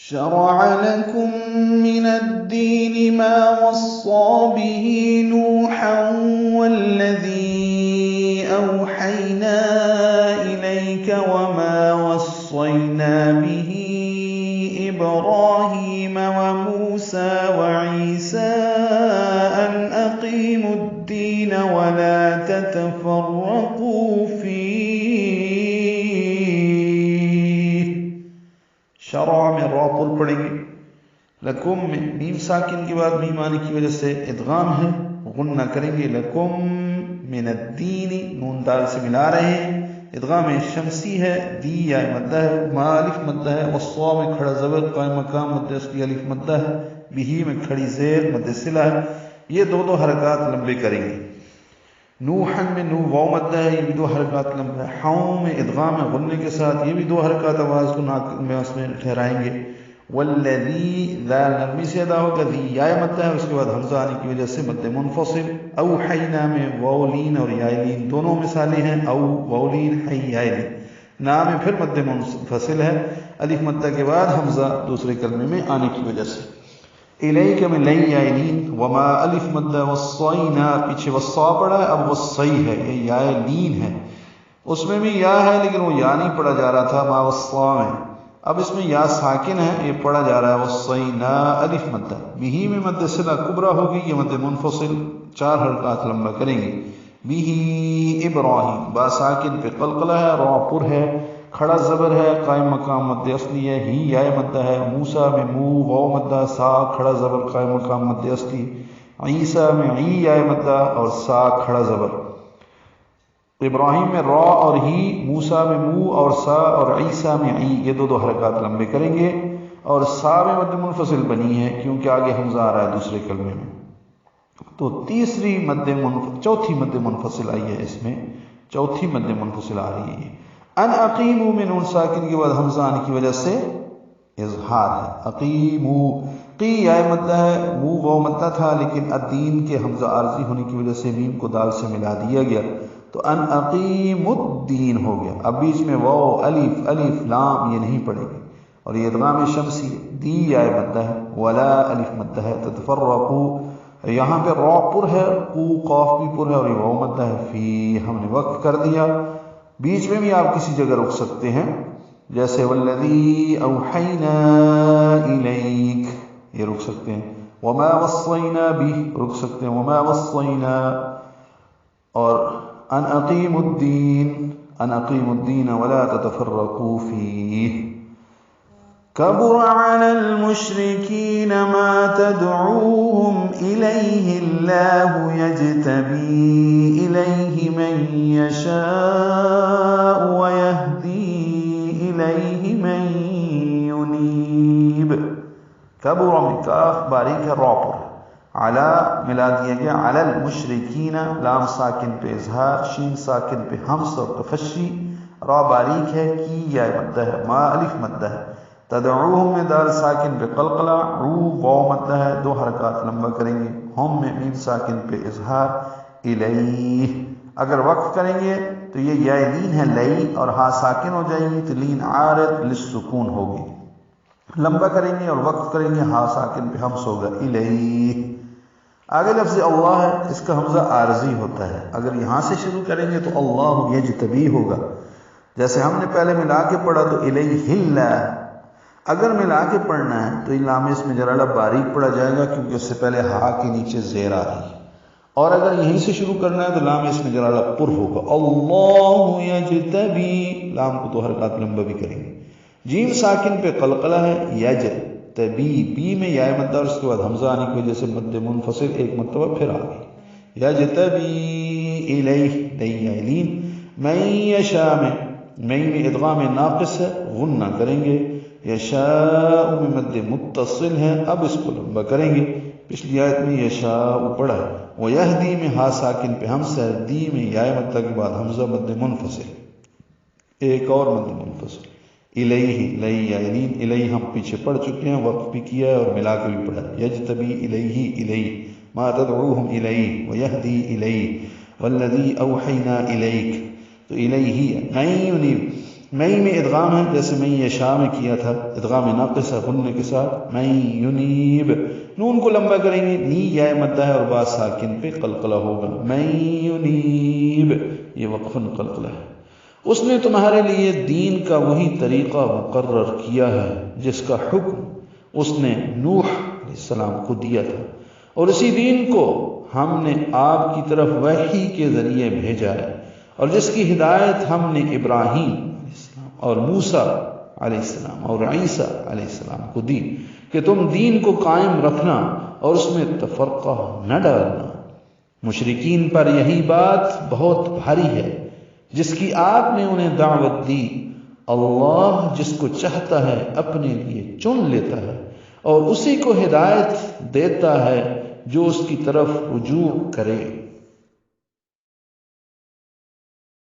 شرع لكم من الدين ما وصى به نوحا والذي أوحينا إليك وما وصينا به إبراهيم وموسى وعيسى أن أقيموا الدين ولا تتفرقوا فيه. شرع میں را پر پڑھیں گے. لکم میں میم ساکن کے بعد میم آنے کی وجہ سے ادغام ہے، غنہ کریں گے. لکم من الدین، نون دال سے ملا رہے ہیں. ادغام شمسی ہے. دی یا مدہ ہے، ما الف مدہ ہے. والصا میں کھڑا زبر، قائم مقام مد اصلی الف مدہ ہے. بہی میں کھڑی زیر مد صلہ ہے. یہ دو حرکات لمبے کریں گے. نوحن میں نو واو مدہ ہے، یہ بھی دو حرکات لمبا ہے. حاؤں میں ادغام ہے غننے کے ساتھ، یہ بھی دو حرکات آواز کو ناک میں اس میں ٹھہرائیں گے. والذی، ذال نرمی سے ادا ہوگا. ذی یا مدہ ہے، اس کے بعد حمزہ آنے کی وجہ سے مد منفصل. اوحینا میں واولین اور یائلین دونوں مثالیں ہیں. او واولین، حی یائلین. نا میں پھر مد منفصل ہے، الف مدہ کے بعد حمزہ دوسرے کلمے میں آنے کی وجہ سے. الیک میں لئی یائلین، وما الف مدہ. وصینا پیچھے وصا پڑا ہے، اب وصی ہے، یہ یائلین ہے. اس میں بھی یا ہے لیکن وہ یا نہیں پڑھا جا رہا تھا ما وصا میں. اب اس میں یا ساکن ہے، یہ پڑھا جا رہا ہے. وصینا الف مدہ. بہی میں مد صلہ کبرا ہوگی، یہ مد منفصل 4 حرکات لمبا کریں گے. بہی ابراہیم، با ساکن پہ قلقلہ ہے، را پر ہے، کھڑا زبر ہے، قائم مقام مد اصلی ہے. ہی یا مدہ ہے. موسیٰ میں مو واو مدہ، سا کھڑا زبر، قائم مقام مد اصلی. عیسیٰ میں عی یا مدہ اور سا کھڑا زبر. ابراہیم میں را اور ہی، موسیٰ میں مو اور سا اور عیسیٰ میں عی، یہ دو حرکات لمبے کریں گے. اور سا میں مد منفصل بنی ہے کیونکہ آگے حمزہ آ رہا ہے دوسرے کلمے میں. تو چوتھی مد منفصل آئی ہے، اس میں چوتھی مد منفصل آ رہی ہے. ان اقیمو میں نون ساکن کے بعد حمزہ آنے کی وجہ سے اظہار ہے. اقیمو، قی یا مدہ ہے، مو واو مدہ تھا لیکن الدین کے حمزہ عارضی ہونے کی وجہ سے میم کو دال سے ملا دیا گیا تو ان اقیم الدین ہو گیا. اب بیچ میں واو الف لام یہ نہیں پڑے گی اور یہ ادغام شمسی ہے. دی یا مدہ ہے، ولا الف مدہ ہے. تتفرقو، یہاں پہ را پر ہے، قو قاف بھی پر ہے اور یہ واو مدہ ہے. فی ہم نے وقف کر دیا. بیچ میں بھی آپ کسی جگہ رک سکتے ہیں، جیسے والذی اوحینا الیک، یہ رک سکتے ہیں. وما وصینا بھی رک سکتے ہیں، وما وصینا. اور ان اقیموا الدین ولا تتفرقوا فیہ. کبر علی المشرکین ما تدعوهم الیہ اللہ یجتبی الیہ من یشاء ویہدی الیہ من ینیب. کبر میں کاف باریک ہے، را پر علی ملا دیا گیا. علی المشرکین، لام ساکن پہ اظہار، شین ساکن پہ حمز اور تفشی. را باریک ہے، کی یا مدہ ہے، ما الف مدہ ہے. تدعوہم میں دال ساکن پہ قلقلہ، عو واو مدہ ہے، 2 حرکات لمبا کریں گے. ہم میں میم ساکن پہ اظہار. الیہ اگر وقف کریں گے تو یہ یا لین ہے، لئی اور ہا ساکن ہو جائیں گی تو لین عارض للسکون ہوگی. لمبا کریں گے اور وقف کریں گے، ہا ساکن پہ حمز ہوگا. الیہ. آگے لفظ اللہ ہے، اس کا حمزہ عارضی ہوتا ہے. اگر یہاں سے شروع کریں گے تو اللہ یجتبی ہوگا. جیسے ہم نے پہلے ملا کے پڑھا تو الیہ اللہ. اگر ملا کے پڑھنا ہے تو لام اس میں جرالہ باریک پڑھا جائے گا کیونکہ اس سے پہلے ہا کے نیچے زیر آ رہی ہے. اور اگر یہیں سے شروع کرنا ہے تو لام اس میں جرالہ پر ہوگا. اللہ یجتبی، لام کو 2 حرکات لمبا بھی کریں گے. جیم ساکن پہ قلقلہ ہے، یجتبی، بی میں یا مدہ اور اس کے بعد حمزہ آنے کی وجہ سے مد منفصل ایک مرتبہ پھر آ گئی. یجتبی الیہ، لین. من یشاء میں ادغام ناقص ہے، غنہ کریں گے. یشاء میں مد متصل ہے، اب اس کو لمبا کریں گے. پچھلی آیت میں یشاء پڑھا ہے. ویہدی میں ہا ساکن پہ حمزہ ہے، دی میں یا مدہ کے بعد حمزہ مد منفصل، ایک اور مد منفصل. الیہ، لئی یائلین. الیہ ہم پیچھے پڑھ چکے ہیں، وقف بھی کیا ہے اور ملا کے بھی پڑھا. یجتبی الیہ، الیہ ما تدعوہم الیہ ویہدی الیہ والذی اوحینا الیک. تو الیہ من ینیب. مئی میں ادغام ہے، جیسے میں یشاء میں کیا تھا، ادغام ناقص ہے غننے کے ساتھ، میں ینیب، نون کو لمبا کریں گے، نی یا مدہ ہے اور با ساکن پہ قلقلہ ہوگا، میں ینیب، یہ وقفاً قلقلہ ہے۔ اس نے تمہارے لیے دین کا وہی طریقہ مقرر کیا ہے جس کا حکم اس نے نوح علیہ السلام کو دیا تھا، اور اسی دین کو ہم نے آپ کی طرف وحی کے ذریعے بھیجا ہے، اور جس کی ہدایت ہم نے ابراہیم علیہ السلام اور موسیٰ علیہ السلام اور عیسیٰ علیہ السلام کو دی کہ تم دین کو قائم رکھنا اور اس میں تفرقہ نہ ڈالنا۔ مشرکین پر یہی بات بہت بھاری ہے جس کی آپ نے انہیں دعوت دی۔ اللہ جس کو چاہتا ہے اپنے لیے چن لیتا ہے اور اسی کو ہدایت دیتا ہے جو اس کی طرف رجوع کرے۔